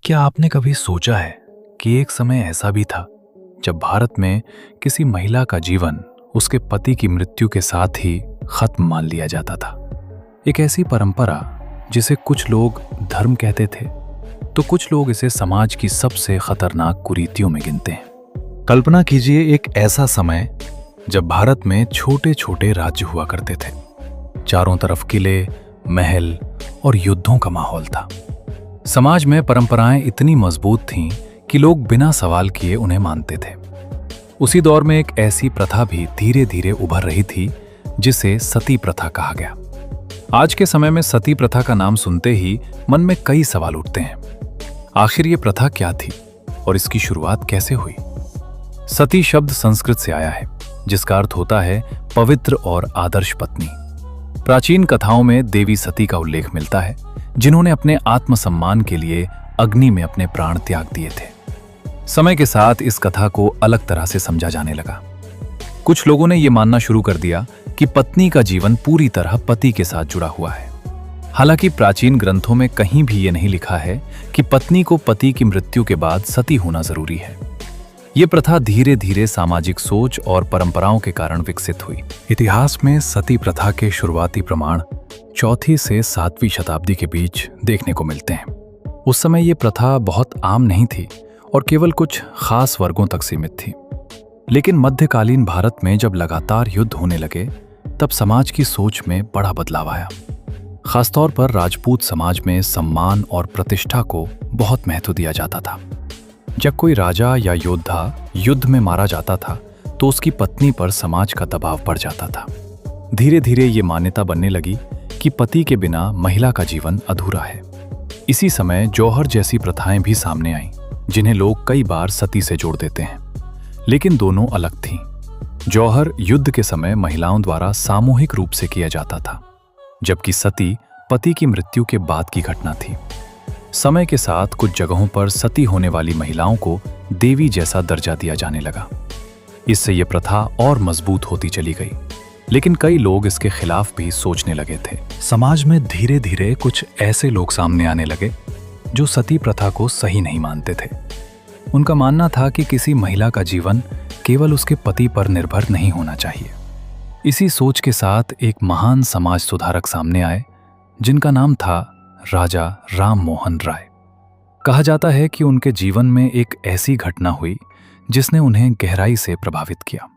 क्या आपने कभी सोचा है कि एक समय ऐसा भी था जब भारत में किसी महिला का जीवन उसके पति की मृत्यु के साथ ही खत्म मान लिया जाता था। एक ऐसी परंपरा जिसे कुछ लोग धर्म कहते थे तो कुछ लोग इसे समाज की सबसे खतरनाक कुरीतियों में गिनते हैं। कल्पना कीजिए एक ऐसा समय जब भारत में छोटे छोटे राज्य हुआ करते थे। चारों तरफ किले, महल और युद्धों का माहौल था। समाज में परंपराएं इतनी मजबूत थीं कि लोग बिना सवाल किए उन्हें मानते थे। उसी दौर में एक ऐसी प्रथा भी धीरे धीरे उभर रही थी जिसे सती प्रथा कहा गया। आज के समय में सती प्रथा का नाम सुनते ही मन में कई सवाल उठते हैं। आखिर ये प्रथा क्या थी और इसकी शुरुआत कैसे हुई? सती शब्द संस्कृत से आया है जिसका अर्थ होता है पवित्र और आदर्श पत्नी। प्राचीन कथाओं में देवी सती का उल्लेख मिलता है जिन्होंने अपने आत्मसम्मान के लिए अग्नि में अपने प्राण त्याग दिए थे। समय के साथ इस कथा को अलग तरह से समझा जाने लगा। कुछ लोगों ने यह मानना शुरू कर दिया कि पत्नी का जीवन पूरी तरह पति के साथ जुड़ा हुआ है। हालांकि प्राचीन ग्रंथों में कहीं भी ये नहीं लिखा है कि पत्नी को पति की मृत्यु के बाद सती होना जरूरी है। ये प्रथा धीरे धीरे सामाजिक सोच और परंपराओं के कारण विकसित हुई। इतिहास में सती प्रथा के शुरुआती प्रमाण 4वीं से 7वीं शताब्दी के बीच देखने को मिलते हैं। उस समय ये प्रथा बहुत आम नहीं थी और केवल कुछ खास वर्गों तक सीमित थी। लेकिन मध्यकालीन भारत में जब लगातार युद्ध होने लगे तब समाज की सोच में बड़ा बदलाव आया। खासतौर पर राजपूत समाज में सम्मान और प्रतिष्ठा को बहुत महत्व दिया जाता था। जब कोई राजा या योद्धा युद्ध में मारा जाता था तो उसकी पत्नी पर समाज का दबाव बढ़ जाता था। धीरे धीरे ये मान्यता बनने लगी कि पति के बिना महिला का जीवन अधूरा है। इसी समय जौहर जैसी प्रथाएं भी सामने आईं, जिन्हें लोग कई बार सती से जोड़ देते हैं, लेकिन दोनों अलग थीं। जौहर युद्ध के समय महिलाओं द्वारा सामूहिक रूप से किया जाता था, जबकि सती पति की मृत्यु के बाद की घटना थी। समय के साथ कुछ जगहों पर सती होने वाली महिलाओं को देवी जैसा दर्जा दिया जाने लगा। इससे यह प्रथा और मजबूत होती चली गई, लेकिन कई लोग इसके खिलाफ भी सोचने लगे थे। समाज में धीरे धीरे कुछ ऐसे लोग सामने आने लगे जो सती प्रथा को सही नहीं मानते थे। उनका मानना था कि किसी महिला का जीवन केवल उसके पति पर निर्भर नहीं होना चाहिए। इसी सोच के साथ एक महान समाज सुधारक सामने आए जिनका नाम था राजा राम मोहन राय। कहा जाता है कि उनके जीवन में एक ऐसी घटना हुई जिसने उन्हें गहराई से प्रभावित किया।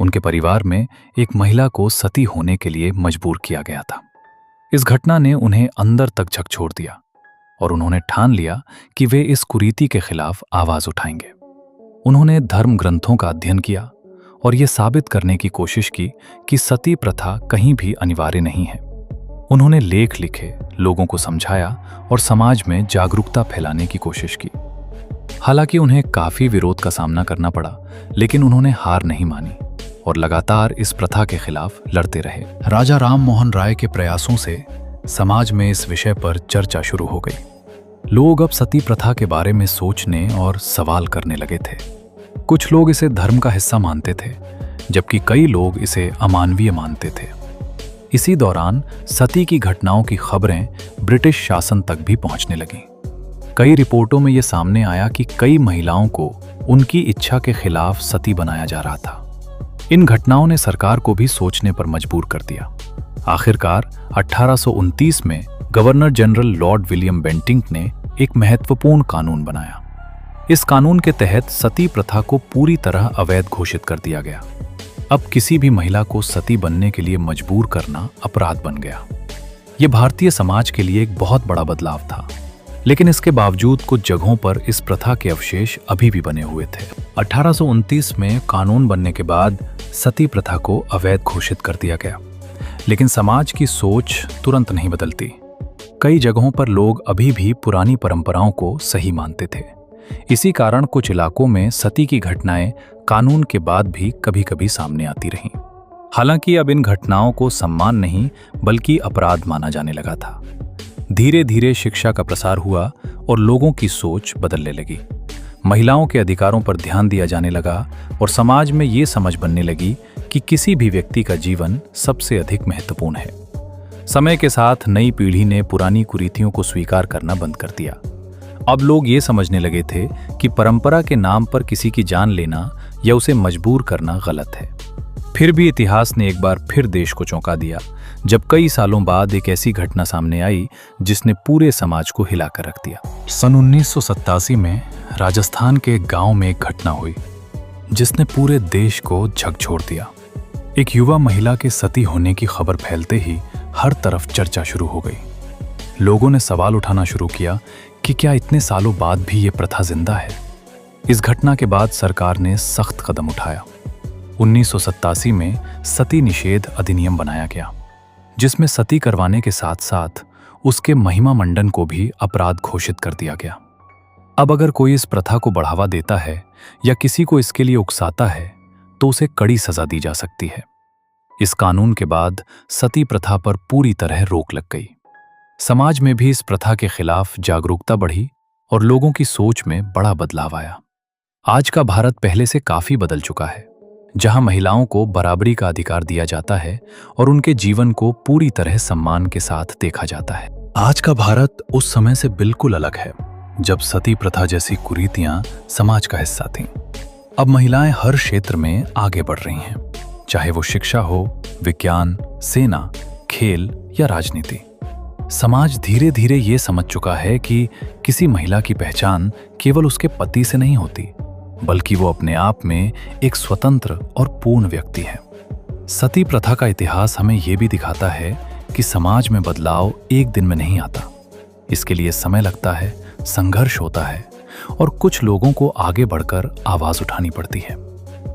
उनके परिवार में एक महिला को सती होने के लिए मजबूर किया गया था। इस घटना ने उन्हें अंदर तक झकझोर दिया और उन्होंने ठान लिया कि वे इस कुरीति के खिलाफ आवाज उठाएंगे। उन्होंने धर्म ग्रंथों का अध्ययन किया और ये साबित करने की कोशिश की कि सती प्रथा कहीं भी अनिवार्य नहीं है। उन्होंने लेख लिखे, लोगों को समझाया और समाज में जागरूकता फैलाने की कोशिश की। हालांकि उन्हें काफी विरोध का सामना करना पड़ा, लेकिन उन्होंने हार नहीं मानी और लगातार इस प्रथा के खिलाफ लड़ते रहे। राजा राम मोहन राय के प्रयासों से समाज में इस विषय पर चर्चा शुरू हो गई। लोग अब सती प्रथा के बारे में सोचने और सवाल करने लगे थे। कुछ लोग इसे धर्म का हिस्सा मानते थे, जबकि कई लोग इसे अमानवीय मानते थे। इसी दौरान सती की घटनाओं की खबरें ब्रिटिश शासन तक भी पहुंचने लगीं। कई रिपोर्टों में यह सामने आया कि कई महिलाओं को उनकी इच्छा के खिलाफ सती बनाया जा रहा था। इन घटनाओं ने सरकार को भी सोचने पर मजबूर कर दिया। आखिरकार 1829 में governor general Lord William Bentinck ने एक महत्वपूर्ण कानून बनाया। इस कानून के तहत सती प्रथा को पूरी तरह अवैध घोषित कर दिया गया। अब किसी भी महिला को सती बनने के लिए मजबूर करना अपराध बन गया। यह भारतीय समाज के लिए एक बहुत बड़ा बदलाव था, लेकिन इसके बावजूद कुछ जगहों पर इस प्रथा के अवशेष अभी भी बने हुए थे। 1829 में कानून बनने के बाद सती प्रथा को अवैध घोषित कर दिया गया, लेकिन समाज की सोच तुरंत नहीं बदलती। कई जगहों पर लोग अभी भी पुरानी परंपराओं को सही मानते थे। इसी कारण कुछ इलाकों में सती की घटनाएं कानून के बाद भी कभी कभी सामने आती रहीं। हालांकि अब इन घटनाओं को सम्मान नहीं बल्कि अपराध माना जाने लगा था। धीरे धीरे शिक्षा का प्रसार हुआ और लोगों की सोच बदलने लगी। महिलाओं के अधिकारों पर ध्यान दिया जाने लगा और समाज में ये समझ बनने लगी कि किसी भी व्यक्ति का जीवन सबसे अधिक महत्वपूर्ण है। समय के साथ नई पीढ़ी ने पुरानी कुरीतियों को स्वीकार करना बंद कर दिया। अब लोग ये समझने लगे थे कि परंपरा के नाम पर किसी की जान लेना या उसे मजबूर करना गलत है। फिर भी इतिहास ने एक बार फिर देश को चौंका दिया जब कई सालों बाद एक ऐसी घटना सामने आई जिसने पूरे समाज को हिलाकर रख दिया। सन 1987 में राजस्थान के एक गांव में एक घटना हुई जिसने पूरे देश को झकझोर दिया। एक युवा महिला के सती होने की खबर फैलते ही हर तरफ चर्चा शुरू हो गई। लोगों ने सवाल उठाना शुरू किया कि क्या इतने सालों बाद भी ये प्रथा जिंदा है। इस घटना के बाद सरकार ने सख्त कदम उठाया। 1987 में सती निषेध अधिनियम बनाया गया, जिसमें सती करवाने के साथ साथ उसके महिमा मंडन को भी अपराध घोषित कर दिया गया। अब अगर कोई इस प्रथा को बढ़ावा देता है या किसी को इसके लिए उकसाता है तो उसे कड़ी सजा दी जा सकती है। इस कानून के बाद सती प्रथा पर पूरी तरह रोक लग गई। समाज में भी इस प्रथा के खिलाफ जागरूकता बढ़ी और लोगों की सोच में बड़ा बदलाव आया। आज का भारत पहले से काफी बदल चुका है, जहां महिलाओं को बराबरी का अधिकार दिया जाता है और उनके जीवन को पूरी तरह सम्मान के साथ देखा जाता है। आज का भारत उस समय से बिल्कुल अलग है जब सती प्रथा जैसी कुरीतियां समाज का हिस्सा थीं। अब महिलाएं हर क्षेत्र में आगे बढ़ रही हैं, चाहे वो शिक्षा हो, विज्ञान, सेना, खेल या राजनीति। समाज धीरे धीरे ये समझ चुका है कि किसी महिला की पहचान केवल उसके पति से नहीं होती, बल्कि वो अपने आप में एक स्वतंत्र और पूर्ण व्यक्ति है। सती प्रथा का इतिहास हमें ये भी दिखाता है कि समाज में बदलाव एक दिन में नहीं आता। इसके लिए समय लगता है, संघर्ष होता है और कुछ लोगों को आगे बढ़कर आवाज उठानी पड़ती है।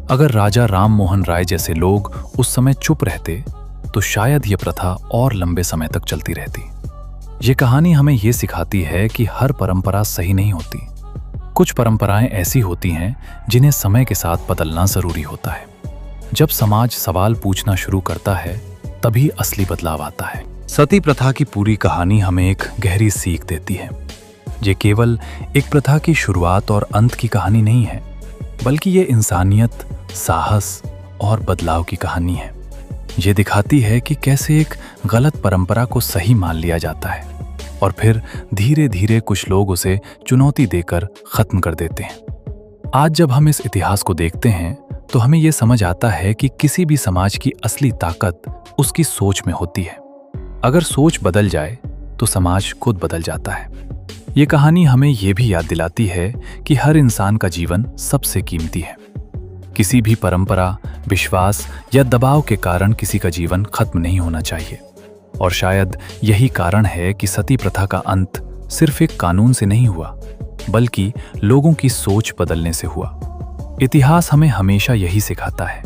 अगर राजा राम मोहन राय जैसे लोग उस समय चुप रहते तो शायद ये प्रथा और लंबे समय तक चलती रहती। ये कहानी हमें ये सिखाती है कि हर परंपरा सही नहीं होती। कुछ परंपराएं ऐसी होती हैं जिन्हें समय के साथ बदलना जरूरी होता है। जब समाज सवाल पूछना शुरू करता है तभी असली बदलाव आता है। सती प्रथा की पूरी कहानी हमें एक गहरी सीख देती है। ये केवल एक प्रथा की शुरुआत और अंत की कहानी नहीं है, बल्कि ये इंसानियत, साहस और बदलाव की कहानी है। ये दिखाती है कि कैसे एक गलत परंपरा को सही मान लिया जाता है और फिर धीरे धीरे कुछ लोग उसे चुनौती देकर खत्म कर देते हैं। आज जब हम इस इतिहास को देखते हैं तो हमें यह समझ आता है कि किसी भी समाज की असली ताकत उसकी सोच में होती है। अगर सोच बदल जाए तो समाज खुद बदल जाता है। ये कहानी हमें यह भी याद दिलाती है कि हर इंसान का जीवन सबसे कीमती है। किसी भी परंपरा, विश्वास या दबाव के कारण किसी का जीवन खत्म नहीं होना चाहिए। और शायद यही कारण है कि सती प्रथा का अंत सिर्फ एक कानून से नहीं हुआ, बल्कि लोगों की सोच बदलने से हुआ। इतिहास हमें हमेशा यही सिखाता है,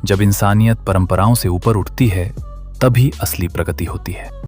जब इंसानियत परंपराओं से ऊपर उठती है तभी असली प्रगति होती है।